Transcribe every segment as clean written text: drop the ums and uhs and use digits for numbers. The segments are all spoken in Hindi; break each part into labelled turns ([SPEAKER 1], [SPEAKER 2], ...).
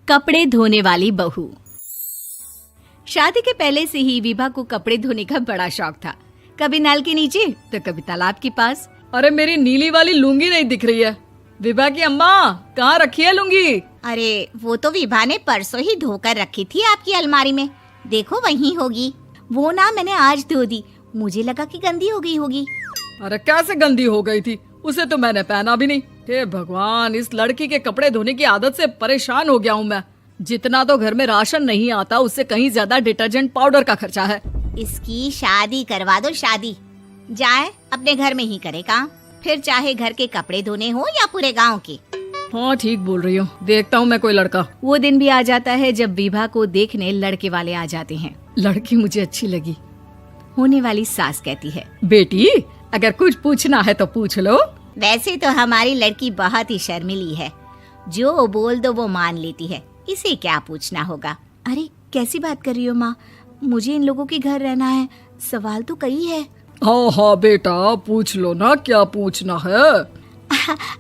[SPEAKER 1] कपड़े धोने वाली बहू। शादी के पहले से ही विभा को कपड़े धोने का बड़ा शौक था। कभी नल के नीचे तो कभी तालाब के पास।
[SPEAKER 2] अरे मेरी नीली वाली लुंगी नहीं दिख रही है। विभा की अम्मा, कहाँ रखी है लुंगी?
[SPEAKER 3] अरे वो तो विभा ने परसों ही धोकर रखी थी आपकी अलमारी में, देखो वहीं होगी। वो ना मैंने आज धो दी, मुझे लगा कि गंदी हो गई होगी।
[SPEAKER 2] अरे कैसे गंदी हो गई थी? उसे तो मैंने पहना भी नहीं। हे भगवान, इस लड़की के कपड़े धोने की आदत से परेशान हो गया हूँ मैं। जितना तो घर में राशन नहीं आता, उससे कहीं ज्यादा डिटर्जेंट पाउडर का खर्चा है।
[SPEAKER 3] इसकी शादी करवा दो, शादी जाए अपने घर में ही करे काम, फिर चाहे घर के कपड़े धोने हो या पूरे गांव के।
[SPEAKER 2] हाँ ठीक बोल रही हूँ, देखता हूँ मैं कोई लड़का।
[SPEAKER 1] वो दिन भी आ जाता है जब विभा को देखने लड़के वाले आ जाते हैं।
[SPEAKER 2] लड़की मुझे अच्छी लगी।
[SPEAKER 1] होने वाली सास कहती है,
[SPEAKER 2] बेटी अगर कुछ पूछना है तो पूछ लो।
[SPEAKER 3] वैसे तो हमारी लड़की बहुत ही शर्मीली है, जो बोल दो वो मान लेती है, इसे क्या पूछना होगा।
[SPEAKER 1] अरे कैसी बात कर रही हो माँ, मुझे इन लोगों के घर रहना है, सवाल तो कई है।
[SPEAKER 2] हाँ हाँ बेटा, पूछ लो ना, क्या पूछना है।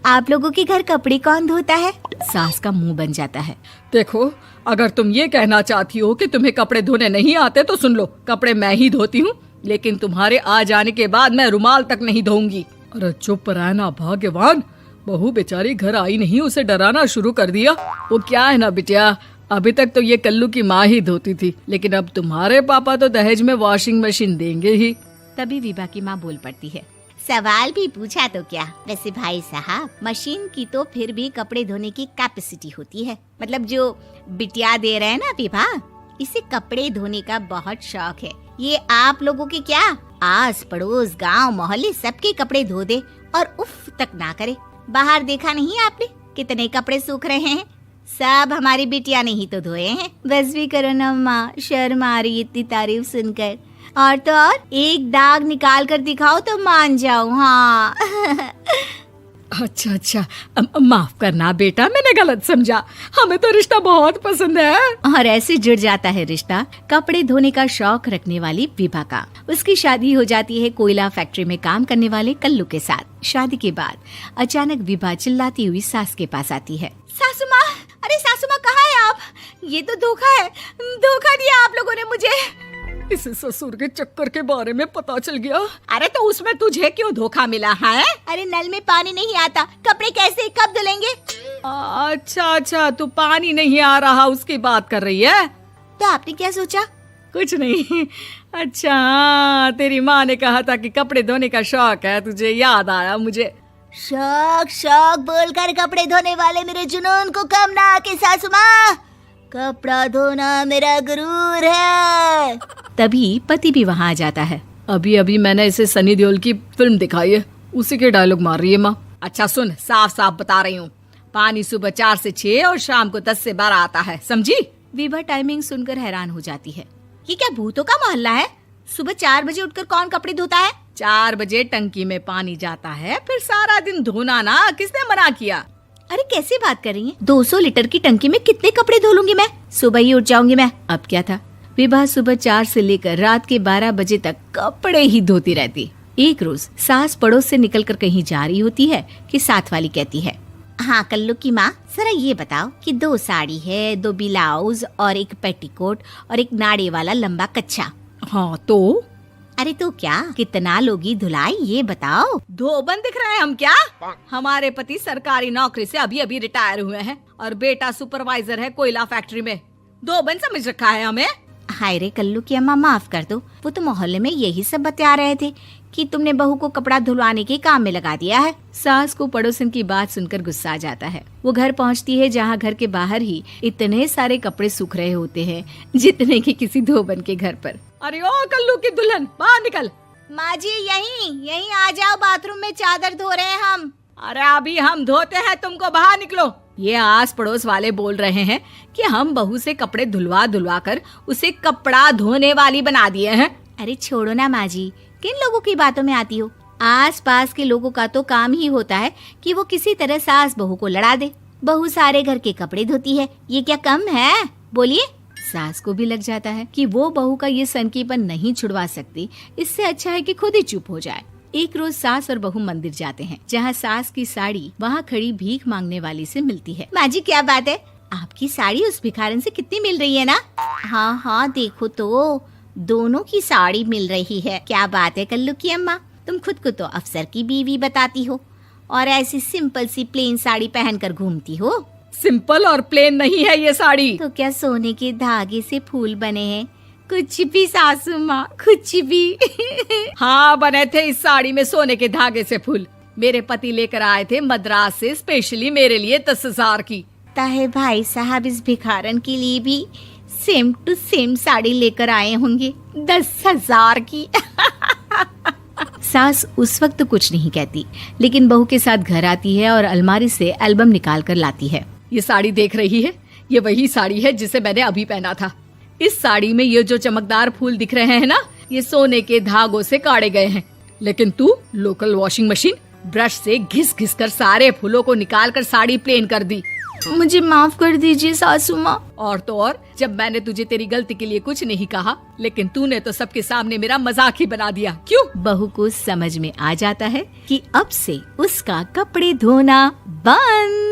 [SPEAKER 1] आप लोगों के घर कपड़े कौन धोता है? सास का मुंह बन जाता है।
[SPEAKER 2] देखो, अगर तुम ये कहना चाहती हो कि तुम्हें कपड़े धोने नहीं आते तो सुन लो, कपड़े मैं ही धोती हूँ, लेकिन तुम्हारे आ जाने के बाद मैं रुमाल तक नहीं धोऊंगी। अरे चुप रहना भाग्यवान, बहू बेचारी घर आई नहीं, उसे डराना शुरू कर दिया। वो क्या है ना बिटिया, अभी तक तो ये कल्लू की माँ ही धोती थी, लेकिन अब तुम्हारे पापा तो दहेज में वॉशिंग मशीन देंगे ही।
[SPEAKER 1] तभी विभा की माँ बोल पड़ती है,
[SPEAKER 3] सवाल भी पूछा तो क्या। वैसे भाई साहब, मशीन की तो फिर भी कपड़े धोने की कैपेसिटी होती है। मतलब जो बिटिया दे रहे हैं ना विभा, इसे कपड़े धोने का बहुत शौक है। ये आप लोगों के क्या, आस पड़ोस गांव मोहल्ले सबके कपड़े धो दे और उफ तक ना करे। बाहर देखा नहीं आपने कितने कपड़े सूख रहे हैं? सब हमारी बिटिया ने ही तो धोए हैं।
[SPEAKER 1] बस भी करो ना माँ, शर्म आ रही इतनी तारीफ सुनकर। और तो और एक दाग निकाल कर दिखाओ तो मान जाऊं। हाँ
[SPEAKER 2] अच्छा, माफ करना बेटा, मैंने गलत समझा। हमें तो रिश्ता बहुत पसंद है।
[SPEAKER 1] और ऐसे जुड़ जाता है रिश्ता कपड़े धोने का शौक रखने वाली विभा का। उसकी शादी हो जाती है कोयला फैक्ट्री में काम करने वाले कल्लू के साथ। शादी के बाद अचानक विभा चिल्लाती हुई सास के पास आती है।
[SPEAKER 3] सासू माँ, अरे सासू माँ कहाँ है आप? ये तो धोखा है, धोखा दिया आप लोगों ने मुझे।
[SPEAKER 2] इसे ससुर के चक्कर के बारे में पता चल गया।
[SPEAKER 3] अरे तो उसमें तुझे क्यों धोखा मिला है? अरे नल में पानी नहीं आता, कपड़े कैसे कब धुलेंगे?
[SPEAKER 2] अच्छा, तू पानी नहीं आ रहा उसकी बात कर रही है।
[SPEAKER 3] तो आपने क्या सोचा?
[SPEAKER 2] कुछ नहीं। अच्छा, तेरी माँ ने कहा था कि कपड़े धोने का शौक है तुझे, याद आया मुझे।
[SPEAKER 3] शौक बोलकर कपड़े धोने वाले मेरे जुनून को कम ना आके सासू माँ, कपड़ा धोना मेरा गुरूर है।
[SPEAKER 1] तभी पति भी वहाँ आ जाता है।
[SPEAKER 2] अभी मैंने इसे सनी देओल की फिल्म दिखाई है, उसी के डायलॉग मार रही है माँ। अच्छा सुन, साफ साफ बता रही हूँ, पानी सुबह 4 से 6 और शाम को 10 से 12 आता है, समझी?
[SPEAKER 1] विभा टाइमिंग सुनकर हैरान हो जाती है।
[SPEAKER 3] ये क्या भूतों का मोहल्ला है? सुबह 4 बजे उठकर कौन कपड़े धोता है?
[SPEAKER 2] 4 बजे टंकी में पानी जाता है, फिर सारा दिन धोना ना, किसने मना किया?
[SPEAKER 1] अरे कैसी बात कर रही हैं? 200 लीटर की टंकी में कितने कपड़े धो लूंगी मैं? सुबह ही उठ जाऊंगी मैं। अब क्या था, विभा सुबह 4 से लेकर रात के 12 बजे तक कपड़े ही धोती रहती। एक रोज सास पड़ोस से निकलकर कहीं जा रही होती है कि साथ वाली कहती है,
[SPEAKER 3] हाँ कल्लू की माँ, जरा ये बताओ कि 2 साड़ी है, 2 ब्लाउज और एक पेटीकोट और एक नाड़े वाला लंबा कच्छा।
[SPEAKER 2] हाँ तो?
[SPEAKER 3] अरे तो क्या, कितना लोगी धुलाई ये बताओ।
[SPEAKER 2] धोबन दिख रहे हैं हम क्या? हमारे पति सरकारी नौकरी से अभी रिटायर हुए हैं और बेटा सुपरवाइजर है कोयला फैक्ट्री में। धोबन समझ रखा है हमें?
[SPEAKER 3] हाय रे कल्लू की अम्मा, माफ कर दो, वो तो मोहल्ले में यही सब बता रहे थे कि तुमने बहू को कपड़ा धुलवाने के काम में लगा दिया है।
[SPEAKER 1] सास को पड़ोसन की बात सुनकर गुस्सा आ जाता है। वो घर पहुंचती है जहां घर के बाहर ही इतने सारे कपड़े सूख रहे होते हैं जितने कि किसी धोबन के घर पर।
[SPEAKER 2] अरे ओ कल्लू की दुल्हन, बाहर निकल।
[SPEAKER 3] माँ जी यहीं आ जाओ, बाथरूम में चादर धो रहे हैं हम।
[SPEAKER 2] अरे अभी हम धोते हैं, तुमको बाहर निकलो। ये आस पड़ोस वाले बोल रहे हैं कि हम बहू से कपड़े धुलवा कर उसे कपड़ा धोने वाली बना दिए हैं।
[SPEAKER 1] अरे छोड़ो ना माँ जी, किन लोगों की बातों में आती हो? आस पास के लोगों का तो काम ही होता है कि वो किसी तरह सास बहू को लड़ा दे। बहू सारे घर के कपड़े धोती है, ये क्या कम है? बोलिए। सास को भी लग जाता है कि वो बहू का ये सनकीपन नहीं छुड़वा सकती, इससे अच्छा है कि खुद ही चुप हो जाए। एक रोज सास और बहू मंदिर जाते हैं, जहाँ सास की साड़ी वहाँ खड़ी भीख मांगने वाली से मिलती है।
[SPEAKER 3] माँ जी क्या बात है, आपकी साड़ी उस भिखारन से कितनी मिल रही है ना? हाँ हाँ देखो तो, दोनों की साड़ी मिल रही है। क्या बात है कल्लू की अम्मा, तुम खुद को तो अफसर की बीवी बताती हो और ऐसी सिंपल सी प्लेन साड़ी पहनकर घूमती हो।
[SPEAKER 2] सिंपल और प्लेन नहीं है ये साड़ी।
[SPEAKER 3] तो क्या सोने के धागे से फूल बने हैं? कुछ भी सासू माँ, कुछ भी।
[SPEAKER 2] हाँ बने थे इस साड़ी में सोने के धागे से फूल। मेरे पति लेकर आए थे मद्रास से स्पेशली मेरे लिए 10,000 की।
[SPEAKER 3] ताहे भाई साहब इस भिखारन के लिए भी सेम टू सेम साड़ी लेकर आए होंगे 10,000 की।
[SPEAKER 1] सास उस वक्त तो कुछ नहीं कहती, लेकिन बहू के साथ घर आती है और अलमारी से एल्बम निकाल कर लाती है।
[SPEAKER 2] ये साड़ी देख रही है, ये वही साड़ी है जिसे मैंने अभी पहना था। इस साड़ी में ये जो चमकदार फूल दिख रहे हैं ना, ये सोने के धागों से काढ़े गए हैं। लेकिन तू लोकल वॉशिंग मशीन ब्रश से घिस घिस कर सारे फूलों को निकाल कर साड़ी प्लेन कर दी।
[SPEAKER 1] मुझे माफ कर दीजिए सासू माँ।
[SPEAKER 2] और तो और, जब मैंने तुझे तेरी गलती के लिए कुछ नहीं कहा, लेकिन तूने तो सबके सामने मेरा मजाक ही बना दिया। क्यों?
[SPEAKER 1] बहू को समझ में आ जाता है कि अब से उसका कपड़े धोना बंद।